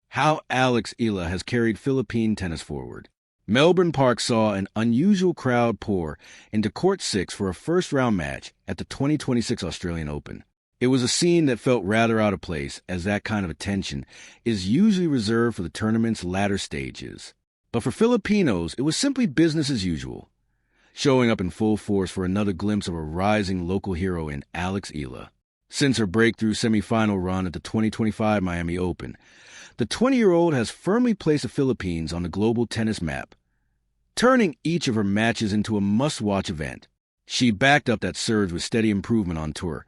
how Alex Eala has carried Philippine tennis forward. Melbourne Park saw an unusual crowd pour into Court 6 for a first-round match at the 2026 Australian Open. It was a scene that felt rather out of place, as that kind of attention is usually reserved for the tournament's latter stages. But for Filipinos, it was simply business as usual, showing up in full force for another glimpse of a rising local hero in Alex Eala. Since her breakthrough semifinal run at the 2025 Miami Open, the 20-year-old has firmly placed the Philippines on the global tennis map, turning each of her matches into a must-watch event. She backed up that surge with steady improvement on tour,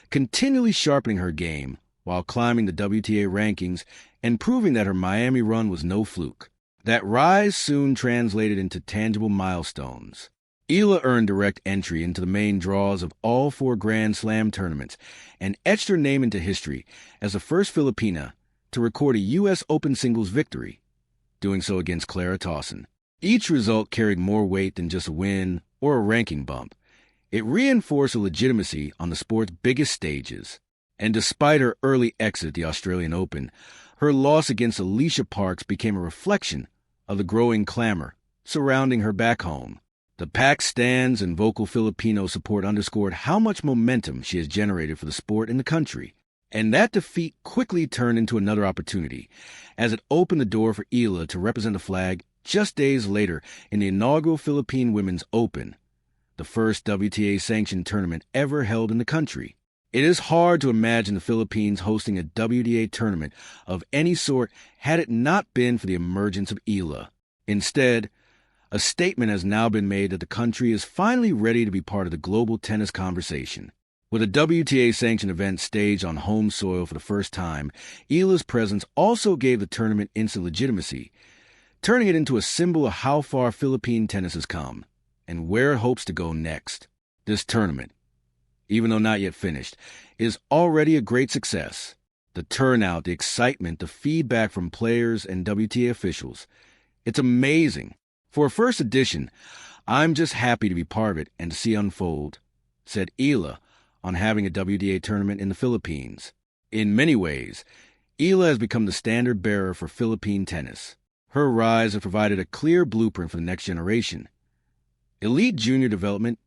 continually sharpening her game while climbing the WTA rankings and proving that her Miami run was no fluke. That rise soon translated into tangible milestones. Eala earned direct entry into the main draws of all 4 Grand Slam tournaments and etched her name into history as the first Filipina to record a U.S. Open singles victory, doing so against Clara Tauson. Each result carried more weight than just a win or a ranking bump. It reinforced her legitimacy on the sport's biggest stages. And despite her early exit at the Australian Open, her loss against Alicia Parks became a reflection of the growing clamor surrounding her back home. The packed stands and vocal Filipino support underscored how much momentum she has generated for the sport in the country. And that defeat quickly turned into another opportunity, as it opened the door for Eala to represent the flag just days later in the inaugural Philippine Women's Open, the first WTA-sanctioned tournament ever held in the country. It is hard to imagine the Philippines hosting a WTA tournament of any sort had it not been for the emergence of Eala. Instead, a statement has now been made that the country is finally ready to be part of the global tennis conversation. With a WTA-sanctioned event staged on home soil for the first time, Eala's presence also gave the tournament instant legitimacy, turning it into a symbol of how far Philippine tennis has come and where it hopes to go next. This tournament, even though not yet finished, is already a great success. The turnout, the excitement, the feedback from players and WTA officials. It's amazing. For a first edition, I'm just happy to be part of it and to see unfold, said Eala on having a WTA tournament in the Philippines. In many ways, Eala has become the standard bearer for Philippine tennis. Her rise has provided a clear blueprint for the next generation. Elite junior development,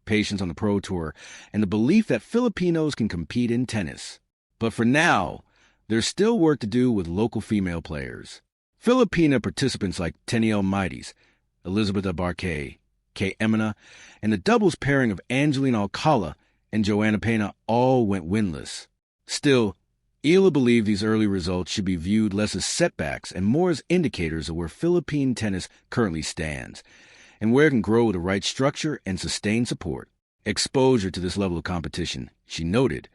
patience on the Pro Tour, and the belief that Filipinos can compete in tennis. But for now, there's still work to do with local female players. Filipina participants like Teniel Maitis, Elizabeth Abarque, Kay Emina, and the doubles pairing of Angeline Alcala and Joanna Pena all went winless. Still, Eala believed these early results should be viewed less as setbacks and more as indicators of where Philippine tennis currently stands, and where it can grow with the right structure and sustained support. Exposure to this level of competition, she noted,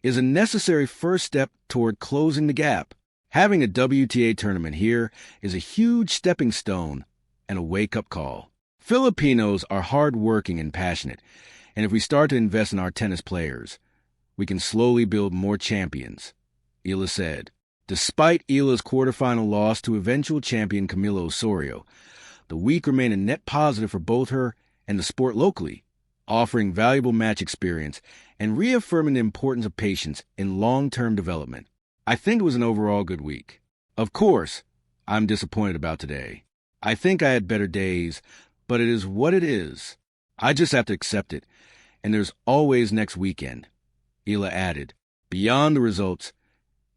is a necessary first step toward closing the gap. Having a WTA tournament here is a huge stepping stone and a wake-up call. Filipinos are hard-working and passionate, and if we start to invest in our tennis players, we can slowly build more champions, Eala said. Despite Eala's quarterfinal loss to eventual champion Camilo Osorio, the week remained a net positive for both her and the sport locally, offering valuable match experience and reaffirming the importance of patience in long-term development. I think it was an overall good week. Of course, I'm disappointed about today. I think I had better days, but it is what it is. I just have to accept it, and there's always next weekend, Eala added. Beyond the results,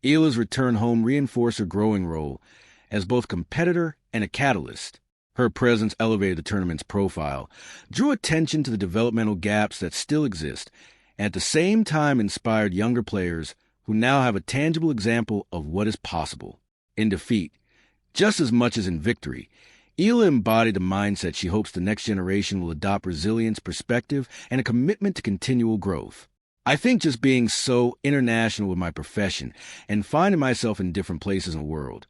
Eala's return home reinforced her growing role as both competitor and a catalyst. Her presence elevated the tournament's profile, drew attention to the developmental gaps that still exist, and at the same time inspired younger players who now have a tangible example of what is possible. In defeat, just as much as in victory, Eala embodied the mindset she hopes the next generation will adopt: resilience, perspective, and a commitment to continual growth. I think just being so international with my profession and finding myself in different places in the world,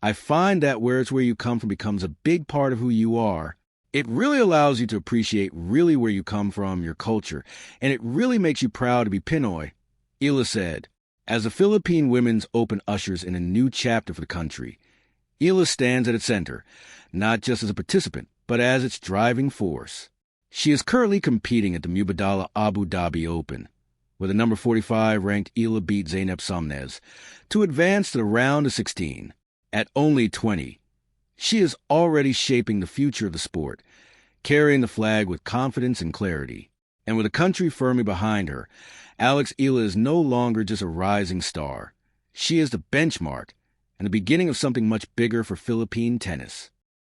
I find that where you come from becomes a big part of who you are. It really allows you to appreciate really where you come from, your culture, and it really makes you proud to be Pinoy, Eala said. As the Philippine Women's Open ushers in a new chapter for the country, Eala stands at its center, not just as a participant, but as its driving force. She is currently competing at the Mubadala Abu Dhabi Open, where the number 45 ranked Eala beat Zeynep Somnez to advance to the round of 16. At only 20, she is already shaping the future of the sport, carrying the flag with confidence and clarity. And with a country firmly behind her, Alex Eala is no longer just a rising star. She is the benchmark and the beginning of something much bigger for Philippine tennis.